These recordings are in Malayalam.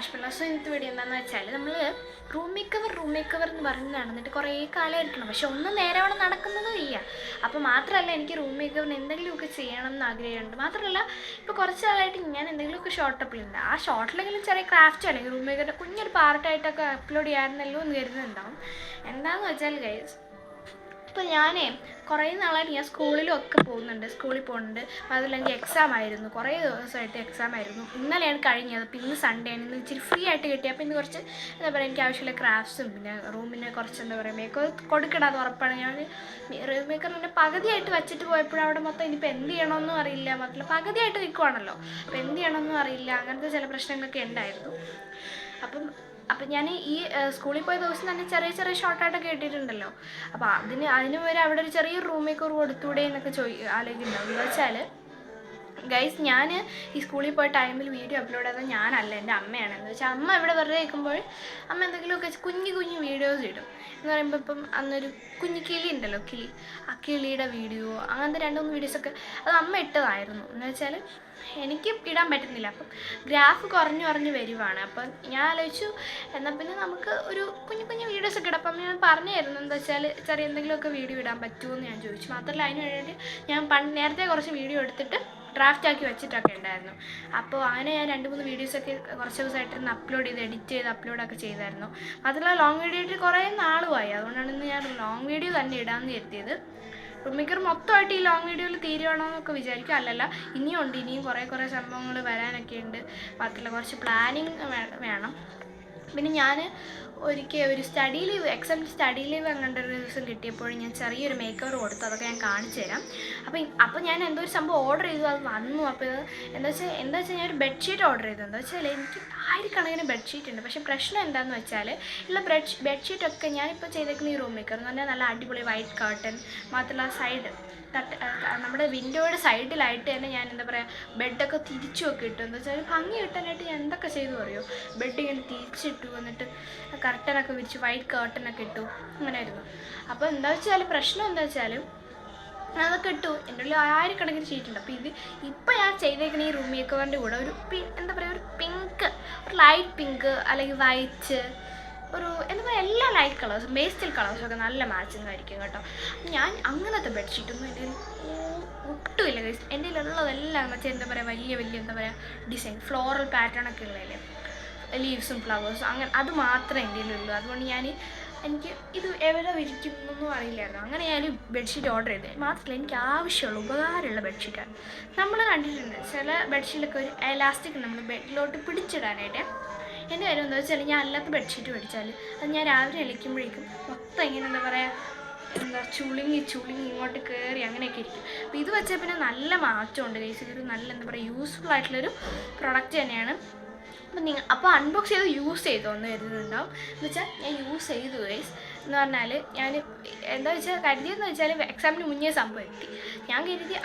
മാഷ്മെല്ലോ. സോ ഇന്നത്തെ വീഡിയോ എന്താണെന്ന് വെച്ചാൽ നമ്മൾ റൂം മേക്ക് ഓവർ എന്ന് പറഞ്ഞ് നടന്നിട്ട് കുറേ കാലമായിരിക്കണം, പക്ഷെ ഒന്നും നേരവണ്ണം നടക്കുന്നതും ഇല്ല. അപ്പോൾ മാത്രമല്ല, എനിക്ക് റൂം മേക്ക് ഓവറിന് എന്തെങ്കിലുമൊക്കെ ചെയ്യണം എന്ന് ആഗ്രഹമുണ്ട്. മാത്രമല്ല, ഇപ്പോൾ കുറച്ച് നാളായിട്ട് ഞാൻ എന്തെങ്കിലുമൊക്കെ ഷോർട്ടപ്പിലുണ്ട്. ആ ഷോർട്ടിലെങ്കിലും ചെറിയ ക്രാഫ്റ്റോ അല്ലെങ്കിൽ റൂം മേക്കറിൻ്റെ കുഞ്ഞൊരു പാർട്ടായിട്ടൊക്കെ അപ്ലോഡ് ചെയ്യാറുണ്ടല്ലോ എന്ന് കരുതുന്നുണ്ടാവും. എന്താണെന്ന് വെച്ചാൽ ഗൈസ്, ഇപ്പോൾ ഞാനേ കുറേ നാളായിട്ട് ഞാൻ സ്കൂളിലൊക്കെ സ്കൂളിൽ പോകുന്നുണ്ട്. അതിൽ എനിക്ക് എക്സാം ആയിരുന്നു, കുറേ ദിവസമായിട്ട് എക്സാം ആയിരുന്നു. ഇന്നലെയാണ് കഴിഞ്ഞത്. അപ്പോൾ ഇന്ന് സൺഡേ ആണ്, ഇന്ന് ഇച്ചിരി ഫ്രീ ആയിട്ട് കിട്ടി. അപ്പോൾ ഇന്ന് കുറച്ച് എന്താ പറയുക, എനിക്ക് ആവശ്യമുള്ള ക്രാഫ്റ്റ്സും പിന്നെ റൂമിന് കുറച്ച് എന്താ പറയുക മേക്കർ കൊടുക്കണമെന്ന് ഉറപ്പാണ്. ഞാൻ റൂം മേക്കറിൻ്റെ പകുതിയായിട്ട് വെച്ചിട്ട് പോയപ്പോഴും അവിടെ മൊത്തം ഇനിയിപ്പോൾ എന്ത് ചെയ്യണമെന്നും അറിയില്ല. മാത്രമല്ല പകുതിയായിട്ട് നിൽക്കുവാണല്ലോ, അപ്പോൾ എന്ത് ചെയ്യണമെന്നും അറിയില്ല. അങ്ങനത്തെ ചില പ്രശ്നങ്ങളൊക്കെ ഉണ്ടായിരുന്നു. അപ്പം ഞാൻ ഈ സ്കൂളിൽ പോയ ദിവസം തന്നെ ചെറിയ ചെറിയ ഷോർട്ടായിട്ടൊക്കെ ഇട്ടിട്ടുണ്ടല്ലോ. അപ്പോൾ അതിന് വരെ അവിടെ ഒരു ചെറിയ റൂം മേക്കർ കൊടുത്തൂടെ എന്നൊക്കെ ആലോചിക്കുന്നുണ്ടാവും. എന്താ വെച്ചാൽ ഗൈസ്, ഞാൻ ഈ സ്കൂളിൽ പോയ ടൈമിൽ വീഡിയോ അപ്ലോഡ് ചെയ്തത് ഞാനല്ല, എൻ്റെ അമ്മയാണ്. എന്ന് വെച്ചാൽ അമ്മ ഇവിടെ വെറുതെ നിൽക്കുമ്പോൾ അമ്മ എന്തെങ്കിലുമൊക്കെ കുഞ്ഞു വീഡിയോസ് ഇടും. എന്ന് പറയുമ്പോൾ ഇപ്പം അന്നൊരു കുഞ്ഞു കിളി ഉണ്ടല്ലോ, ആ കിളിയുടെ വീഡിയോ, അങ്ങനത്തെ 2-3 വീഡിയോസൊക്കെ അത് അമ്മ ഇട്ടതായിരുന്നു. എന്ന് വെച്ചാൽ എനിക്ക് ഇടാൻ പറ്റുന്നില്ല. അപ്പം ഗ്രാഫ് കുറഞ്ഞു വരുവാണ്. അപ്പം ഞാൻ ആലോചിച്ചു, എന്നാൽ പിന്നെ നമുക്ക് ഒരു കുഞ്ഞു വീഡിയോസൊക്കെ ഇടാം. അപ്പം ഞാൻ പറഞ്ഞായിരുന്നു എന്താ വെച്ചാൽ ചെറിയ എന്തെങ്കിലുമൊക്കെ വീഡിയോ ഇടാൻ പറ്റുമോ എന്ന് ഞാൻ ചോദിച്ചു. മാത്രമല്ല, അതിന് വേണ്ടി ഞാൻ നേരത്തെ കുറച്ച് വീഡിയോ എടുത്തിട്ട് ഡ്രാഫ്റ്റ് ആക്കി വെച്ചിട്ടൊക്കെ ഉണ്ടായിരുന്നു. അപ്പോൾ അങ്ങനെ ഞാൻ 2-3 വീഡിയോസൊക്കെ കുറച്ച് ദിവസമായിട്ടിരുന്ന് എഡിറ്റ് ചെയ്ത് അപ്ലോഡൊക്കെ ചെയ്തായിരുന്നു. മാത്രമല്ല, ലോങ് വീഡിയോ ആയിട്ട് കുറേ നാളുമായി. അതുകൊണ്ടാണ് ഇന്ന് ഞാൻ ലോങ് വീഡിയോ തന്നെ ഇടാമെന്ന് കരുതിയത്. റൂം മേക്കർ മൊത്തമായിട്ട് ഈ ലോങ് വീഡിയോയിൽ തീരുവാണോന്നൊക്കെ വിചാരിക്കും. അല്ലല്ല, ഇനിയും കുറേ സംഭവങ്ങൾ വരാനൊക്കെ ഉണ്ട്. മാത്രമല്ല, കുറച്ച് പ്ലാനിങ് വേണം. പിന്നെ ഞാൻ ഒരിക്കൽ ഒരു എക്സാം സ്റ്റഡി ലീവ് അങ്ങനത്തെ ഒരു ദിവസം കിട്ടിയപ്പോൾ ഞാൻ ചെറിയൊരു മേക്ക് ഓവർ കൊടുത്തു. അതൊക്കെ ഞാൻ കാണിച്ചു തരാം. അപ്പോൾ ഞാൻ എന്തോ ഒരു സംഭവം ഓർഡർ ചെയ്തു, അത് വന്നു. അപ്പോൾ ഇത് എന്താ വെച്ചാൽ ഞാൻ ഒരു ബെഡ്ഷീറ്റ് ഓർഡർ ചെയ്തു. എന്താ വെച്ചാൽ എനിക്ക് 1000 ബെഡ്ഷീറ്റ് ഉണ്ട്. പക്ഷേ പ്രശ്നം എന്താണെന്ന് വെച്ചാൽ ഉള്ള ബെഡ്ഷീറ്റൊക്കെ ഞാനിപ്പോൾ ചെയ്തേക്കുന്ന ഈ റൂം മേക്കർ എന്ന് പറഞ്ഞാൽ നല്ല അടിപൊളി വൈറ്റ് കർട്ടൻ, മാത്രമല്ല സൈഡ് നമ്മുടെ വിൻഡോയുടെ സൈഡിലായിട്ട് തന്നെ ഞാൻ എന്താ പറയുക ബെഡൊക്കെ തിരിച്ചുമൊക്കെ ഇട്ടു. എന്താ വെച്ചാൽ ഭംഗി കിട്ടാനായിട്ട് ഞാൻ എന്തൊക്കെ ചെയ്തു അറിയോ, ബെഡ് ഇങ്ങനെ തിരിച്ചിട്ടു, എന്നിട്ട് കർട്ടനൊക്കെ വിരിച്ച് വൈറ്റ് കർട്ടനൊക്കെ ഇട്ടു, അങ്ങനെയായിരുന്നു. അപ്പോൾ പ്രശ്നം എന്താ വെച്ചാൽ അതൊക്കെ ഇട്ടു. എൻ്റെ ഉള്ളിൽ 1000 ഷീറ്റുണ്ട്. അപ്പോൾ ഇപ്പോൾ ഞാൻ ചെയ്തേക്കുന്ന ഈ റൂം മേക്ക് ഓവറിൻ്റെ കൂടെ ഒരു എന്താ പറയുക, ഒരു പിങ്ക്, ഒരു ലൈറ്റ് പിങ്ക് അല്ലെങ്കിൽ വൈറ്റ്, ഒരു എന്താ പറയുക എല്ലാ ലൈറ്റ് കളേഴ്സും പേസ്റ്റൽ കളേഴ്സും ഒക്കെ നല്ല മാച്ചിങ് ആയിരിക്കും കേട്ടോ. ഞാൻ അങ്ങനത്തെ ബെഡ്ഷീറ്റൊന്നും എൻ്റെ ഒട്ടുമില്ല ഗൈസ്. എൻ്റെ ഉള്ളതെല്ലാം വെച്ചാൽ എന്താ പറയുക വലിയ എന്താ പറയുക ഡിസൈൻ ഫ്ലോറൽ പാറ്റേൺ ഒക്കെ ഉള്ളതല്ലേ, ലീവ്സും ഫ്ലവേഴ്സും അങ്ങനെ, അത് മാത്രമേ എൻ്റെ ഉള്ളൂ. അതുകൊണ്ട് എനിക്ക് ഇത് എവിടെ വിരിക്കുന്നൊന്നും അറിയില്ലായിരുന്നു. അങ്ങനെ ഞാൻ ബെഡ്ഷീറ്റ് ഓർഡർ ചെയ്തത്. മാത്രമല്ല, എനിക്ക് ആവശ്യമുള്ള ഉപകാരമുള്ള ബെഡ്ഷീറ്റാണ്. നമ്മൾ കണ്ടിട്ടുണ്ട് ചില ബെഡ്ഷീറ്റൊക്കെ ഒരു എലാസ്റ്റിക് നമ്മൾ ബെഡിലോട്ട് പിടിച്ചിടാനായിട്ട്. എൻ്റെ കാര്യം എന്താ വെച്ചാൽ ഞാൻ അല്ലാത്ത ബെഡ്ഷീറ്റ് മേടിച്ചാൽ അത് ഞാൻ രാവിലെ എളിക്കുമ്പോഴേക്കും മൊത്തം ഇങ്ങനെ എന്താ പറയുക ചുളുങ്ങി ഇങ്ങോട്ട് കയറി അങ്ങനെയൊക്കെ ഇരിക്കും. അപ്പോൾ ഇത് വെച്ചാൽ പിന്നെ നല്ല മാറ്റമുണ്ട് ഗൈസ്. ഇതൊരു നല്ല എന്താ പറയുക യൂസ്ഫുൾ ആയിട്ടുള്ളൊരു പ്രൊഡക്റ്റ് തന്നെയാണ്. അപ്പോൾ അൺബോക്സ് ചെയ്ത് യൂസ് ചെയ്തോന്ന് കരുതുന്നുണ്ടാവും. എന്ന് വെച്ചാൽ ഞാൻ യൂസ് ചെയ്തു ഗൈസ്. എന്ന് പറഞ്ഞാൽ ഞാൻ എന്താ വെച്ചാൽ കരുതിയെന്ന് വെച്ചാൽ എക്സാമിന് മുന്നേ സംഭവം എത്തി. ഞാൻ കരുതി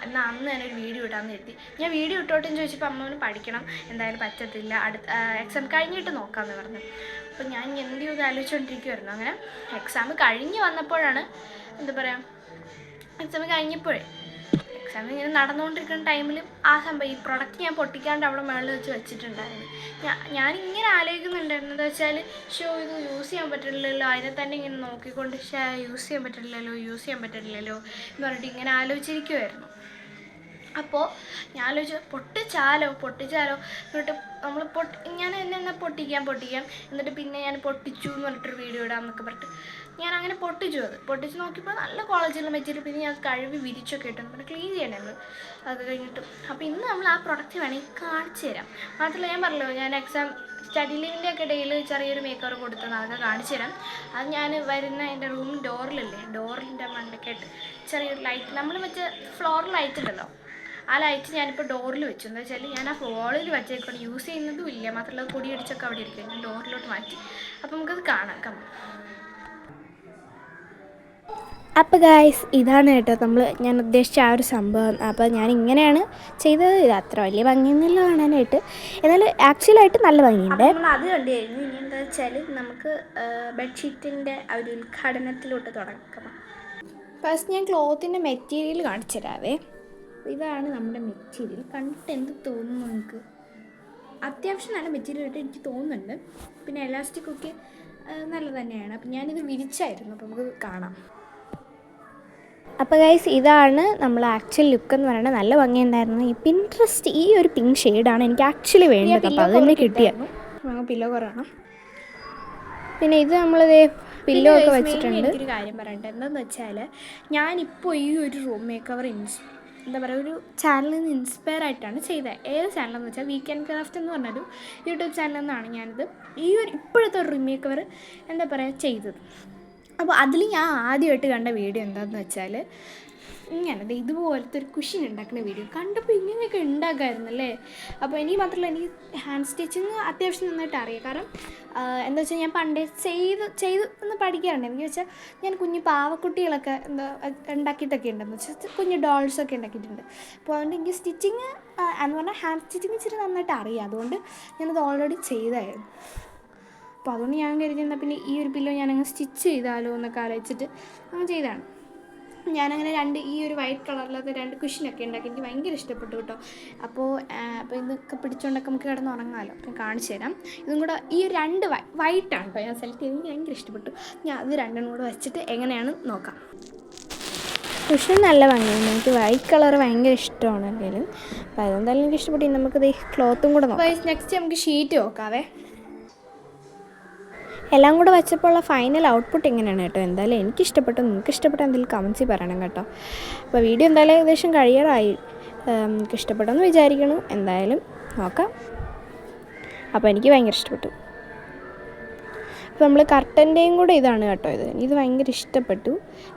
എന്നാൽ അന്ന് തന്നെ ഒരു വീഡിയോ ഇടാമെന്ന് കരുതി. ഞാൻ വീഡിയോ ഇട്ടോട്ടെന്ന് ചോദിച്ചപ്പോൾ അമ്മോന് പഠിക്കണം, എന്തായാലും പറ്റത്തില്ല, അടുത്ത എക്സാം കഴിഞ്ഞിട്ട് നോക്കാമെന്ന് പറഞ്ഞു. അപ്പോൾ ഞാൻ എന്ത് ചെയ്ത് ആലോചിച്ചുകൊണ്ടിരിക്കുമായിരുന്നു. അങ്ങനെ എക്സാം കഴിഞ്ഞ് വന്നപ്പോഴാണ് എന്താ പറയുക, എക്സാം കഴിഞ്ഞപ്പോഴേ എക്സാം ഇങ്ങനെ നടന്നുകൊണ്ടിരിക്കുന്ന ടൈമിൽ ആ സംഭവം ഈ പ്രൊഡക്റ്റ് ഞാൻ പൊട്ടിക്കാണ്ട് അവിടെ മുകളിൽ വെച്ചിട്ടുണ്ടായിരുന്നു. ഞാനിങ്ങനെ ആലോചിക്കുന്നുണ്ടായിരുന്നു എന്താ വെച്ചാൽ ഇത് യൂസ് ചെയ്യാൻ പറ്റില്ലല്ലോ, അതിനെ തന്നെ ഇങ്ങനെ നോക്കിക്കൊണ്ട് യൂസ് ചെയ്യാൻ പറ്റില്ലല്ലോ എന്ന് പറഞ്ഞിട്ട് ഇങ്ങനെ ആലോചിച്ചിരിക്കുമായിരുന്നു. അപ്പോൾ ഞാൻ ആലോചിച്ചു പൊട്ടിച്ചാലോ എന്നിട്ട് നമ്മൾ ഞാൻ എന്നാൽ പൊട്ടിക്കാം എന്നിട്ട് പിന്നെ ഞാൻ പൊട്ടിച്ചു എന്ന് പറഞ്ഞിട്ടൊരു വീഡിയോ ഇടാമെന്നൊക്കെ പറഞ്ഞിട്ട് ഞാൻ അങ്ങനെ പൊട്ടിച്ച് നോക്കിയപ്പോൾ നല്ല ക്വാളിറ്റിയുള്ള മെറ്റീരിയൽ. പിന്നെ ഞാൻ കഴുകി വിരിച്ചൊക്കെ ഇട്ടു, പിന്നെ ക്ലീൻ ചെയ്യണമായിരുന്നു അത് കഴിഞ്ഞിട്ട്. അപ്പോൾ ഇന്ന് നമ്മൾ ആ പ്രൊഡക്റ്റ് വേണമെങ്കിൽ കാണിച്ചു തരാം. മാത്രമല്ല, ഞാൻ പറഞ്ഞല്ലോ ഞാൻ എക്സാം സ്റ്റഡി ലീവിൻ്റെ ഒക്കെ ഇടയിൽ ചെറിയൊരു മേക്ക് ഓവർ കൊടുത്തത്, അതൊക്കെ കാണിച്ചു തരാം. അത് ഞാൻ വരുന്ന എൻ്റെ റൂം ഡോറിൻ്റെ മണ്ടയ്ക്കായിട്ട് ചെറിയൊരു ലൈറ്റ്, നമ്മൾ മറ്റേ ഫ്ലോർ ലൈറ്റ് ഉണ്ടല്ലോ, ആ ലൈറ്റ് ഞാനിപ്പോൾ ഡോറിൽ വെച്ചു. എന്താ വെച്ചാൽ ഞാൻ ആ ഫ്ലോറിൽ വെച്ചേക്കണം, യൂസ് ചെയ്യുന്നതും ഇല്ല. മാത്രമല്ല, പൊടിയടിച്ചൊക്കെ അവിടെ ഇരിക്കും. ഞാൻ ഡോറിലോട്ട് മാറ്റി. അപ്പോൾ നമുക്കത് കാണാം. അപ്പോൾ ഗായ്സ്, ഇതാണ് കേട്ടോ ഞാൻ ഉദ്ദേശിച്ച ആ ഒരു സംഭവം. അപ്പോൾ ഞാൻ ഇങ്ങനെയാണ് ചെയ്തത്. ഇത് അത്ര വലിയ ഭംഗിയൊന്നുമില്ല കാണാനായിട്ട്, എന്നാൽ ആക്ച്വലായിട്ട് നല്ല ഭംഗിയുണ്ട്. അത് കണ്ടായിരുന്നു. ഇനി എന്താ വെച്ചാൽ നമുക്ക് ബെഡ്ഷീറ്റിൻ്റെ ആ ഒരു ഉദ്ഘാടനത്തിലോട്ട് തുടങ്ങാം. ഫസ്റ്റ് ഞാൻ ക്ലോത്തിൻ്റെ മെറ്റീരിയൽ കാണിച്ചു തരാവേ. ഇതാണ് നമ്മുടെ മെറ്റീരിയൽ. കണ്ടിട്ട് എന്ത് തോന്നുന്നു നിങ്ങൾക്ക്? അത്യാവശ്യം നല്ല മെറ്റീരിയൽ ആയിട്ട് എനിക്ക് തോന്നുന്നുണ്ട്. പിന്നെ എലാസ്റ്റിക്കൊക്കെ നല്ലത് തന്നെയാണ്. അപ്പം ഞാനിത് വിരിച്ചായിരുന്നു. അപ്പോൾ നമുക്ക് കാണാം. അപ്പോൾ ഗൈസ്, ഇതാണ് നമ്മൾ ആക്ച്വൽ ലുക്ക് എന്ന് പറയുന്നത്. നല്ല ഭംഗിയുണ്ടായിരുന്നു. ഈ പിൻട്രസ്റ്റ് ഈ ഒരു പിങ്ക് ഷെയ്ഡാണ് എനിക്ക് ആക്ച്വലി വേണ്ടത്. അപ്പോൾ അത് തന്നെ കിട്ടിയായിരുന്നു. നമുക്ക് പില്ലോ കുറയണം. പിന്നെ ഇത് നമ്മളിത് പില്ലോ ഒക്കെ വെച്ചിട്ടുണ്ട്. എനിക്കൊരു കാര്യം പറയട്ടെ, എന്താണെന്ന് വെച്ചാൽ ഞാനിപ്പോൾ ഈ ഒരു റൂം മേക്ക് ഓവർ എന്താ പറയുക, ഒരു ചാനലിൽ നിന്ന് ഇൻസ്പയർ ആയിട്ടാണ് ചെയ്തത്. ഏത് ചാനലെന്ന് വെച്ചാൽ വീക്കെൻഡ് ക്രാഫ്റ്റ് എന്ന് പറഞ്ഞൊരു യൂട്യൂബ് ചാനലിൽ നിന്നാണ് ഞാനിത് ഈ ഒരു ഇപ്പോഴത്തെ ഒരു റൂം മേക്ക് ഓവർ എന്താ പറയുക ചെയ്തത്. അപ്പോൾ അതിൽ ഞാൻ ആദ്യമായിട്ട് കണ്ട വീഡിയോ എന്താണെന്ന് വെച്ചാൽ ഇങ്ങനെ ഇതുപോലത്തെ ഒരു കുഷൻ ഉണ്ടാക്കുന്ന വീഡിയോ കണ്ടപ്പോൾ ഇങ്ങനെയൊക്കെ ഉണ്ടാക്കാമായിരുന്നല്ലേ. അപ്പോൾ എനിക്ക് മാത്രമല്ല, എനിക്ക് ഹാൻഡ് സ്റ്റിച്ചിങ് അത്യാവശ്യം നന്നായിട്ട് അറിയാം. കാരണം എന്താ വെച്ചാൽ ഞാൻ പണ്ടേ ചെയ്ത് ഒന്ന് പഠിക്കാറുണ്ട്. എനിക്ക് വെച്ചാൽ ഞാൻ കുഞ്ഞു പാവക്കുട്ടികളൊക്കെ എന്താ ഉണ്ടാക്കിയിട്ടൊക്കെ ഉണ്ടെന്ന് വെച്ചാൽ കുഞ്ഞു ഡോൾസൊക്കെ ഉണ്ടാക്കിയിട്ടുണ്ട്. അപ്പോൾ അതുകൊണ്ട് എനിക്ക് സ്റ്റിച്ചിങ് എന്ന് പറഞ്ഞാൽ ഹാൻഡ് സ്റ്റിച്ചിങ് ഇച്ചിരി നന്നായിട്ട് അറിയാം. അതുകൊണ്ട് ഞാനത് ഓൾറെഡി ചെയ്തായിരുന്നു. അപ്പോൾ അതുകൊണ്ട് ഞാൻ കരുതിയെന്നാൽ പിന്നെ ഈ ഒരു പില്ലോ ഞാനങ്ങ് സ്റ്റിച്ച് ചെയ്താലോ എന്നൊക്കെ ആലോചിച്ചിട്ട് അങ്ങ് ചെയ്തതാണ്. ഞാനങ്ങനെ ഈ ഒരു വൈറ്റ് കളറിലത്തെ 2 കുഷനൊക്കെ ഉണ്ടാക്കി. എനിക്ക് ഭയങ്കര ഇഷ്ടപ്പെട്ടു കേട്ടോ. അപ്പോൾ ഇതൊക്കെ പിടിച്ചുകൊണ്ടൊക്കെ നമുക്ക് കിടന്ന് ഉറങ്ങാമല്ലോ. ഞാൻ കാണിച്ചു തരാം. ഇതും കൂടെ ഈ 2 വൈറ്റാണ് കേട്ടോ ഞാൻ സെലക്ട് ചെയ്ത്. എനിക്ക് ഭയങ്കര ഇഷ്ടപ്പെട്ടു. ഞാൻ അത് 2 കൂടെ വെച്ചിട്ട് എങ്ങനെയാണ് നോക്കാം. കുഷൻ നല്ല ഭംഗിയാണ്. എനിക്ക് വൈറ്റ് കളർ ഭയങ്കര ഇഷ്ടമാണ് എന്തെങ്കിലും. അപ്പോൾ അതെന്തായാലും എനിക്ക് ഇഷ്ടപ്പെട്ടു. നമുക്കത് ക്ലോത്തും കൂടെ നോക്കാം. നെക്സ്റ്റ് നമുക്ക് ഷീറ്റ് നോക്കാവേ. എല്ലാം കൂടെ വെച്ചപ്പോൾ ഉള്ള ഫൈനൽ ഔട്ട്പുട്ട് എങ്ങനെയാണ് കേട്ടോ. എന്തായാലും എനിക്കിഷ്ടപ്പെട്ടു. നിങ്ങൾക്ക് ഇഷ്ടപ്പെട്ട എന്തെങ്കിലും കമൻസിൽ പറയണം കേട്ടോ. അപ്പോൾ വീഡിയോ എന്തായാലും ഏകദേശം കഴിയാറായി. നിങ്ങൾക്ക് ഇഷ്ടപ്പെട്ടെന്ന് വിചാരിക്കണം. എന്തായാലും നോക്കാം. അപ്പോൾ എനിക്ക് ഭയങ്കര ഇഷ്ടപ്പെട്ടു. അപ്പോൾ നമ്മൾ കർട്ടൻ്റെയും കൂടെ ഇതാണ് കേട്ടോ. ഇത് ഭയങ്കര ഇഷ്ടപ്പെട്ടു.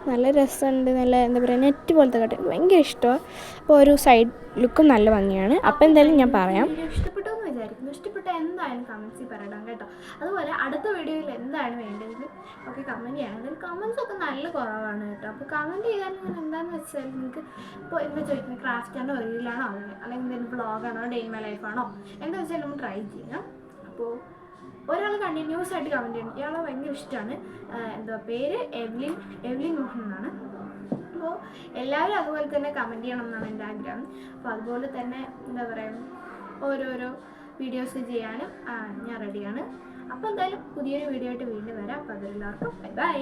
നല്ല രസമുണ്ട്. നല്ല എന്താ പറയുക, നെറ്റ് പോലത്തെ കർട്ടൻ ഭയങ്കര ഇഷ്ടമാണ്. അപ്പോൾ ഒരു സൈഡ് ലുക്കും നല്ല ഭംഗിയാണ്. അപ്പോൾ എന്തായാലും ഞാൻ പറയാം. ഇഷ്ടപ്പെട്ടു എന്ന് വിചാരിക്കുന്നു. ഇഷ്ടപ്പെട്ട എന്തായാലും കമൻസിൽ പറയണം കേട്ടോ. അതുപോലെ അടുത്ത വീഡിയോയിൽ എന്താണ് വേണ്ടത് ഒക്കെ കമൻറ്റ് ചെയ്യണം. അതിൽ കമൻസ് ഒക്കെ നല്ല കുറവാണ് കേട്ടോ. അപ്പോൾ കമൻറ്റ് ചെയ്താൽ ഞാൻ എന്താണെന്ന് വെച്ചാൽ നിങ്ങൾക്ക് ഇപ്പോൾ എന്താ ചോദിക്കുന്നത്, ക്രാഫ്റ്റാണോ റീലാണോ അല്ലെങ്കിൽ എന്തെങ്കിലും വ്ളോഗാണോ ഡേ ഇൻ മൈ ലൈഫാണോ എന്താ വെച്ചാൽ നമ്മൾ ട്രൈ ചെയ്യാം. അപ്പോൾ ഒരാൾ കണ്ടിന്യൂസ് ആയിട്ട് കമൻറ്റ് ചെയ്യണം. ഇയാളെ ഭയങ്കര ഇഷ്ടമാണ്. എന്താ പേര് എവ്ലിൻ മോഹൻ എന്നാണ്. അപ്പോൾ എല്ലാവരും അതുപോലെ തന്നെ കമൻറ്റ് ചെയ്യണം എന്നാണ് എൻ്റെ ആഗ്രഹം. അപ്പോൾ അതുപോലെ തന്നെ എന്താ പറയുക, ഓരോരോ വീഡിയോസ് ചെയ്യാനും ഞാൻ റെഡിയാണ്. അപ്പോൾ എന്തായാലും പുതിയൊരു വീഡിയോ ആയിട്ട് വീണ്ടും വരാം. അപ്പോൾ അതെല്ലാവർക്കും ബൈ ബൈ.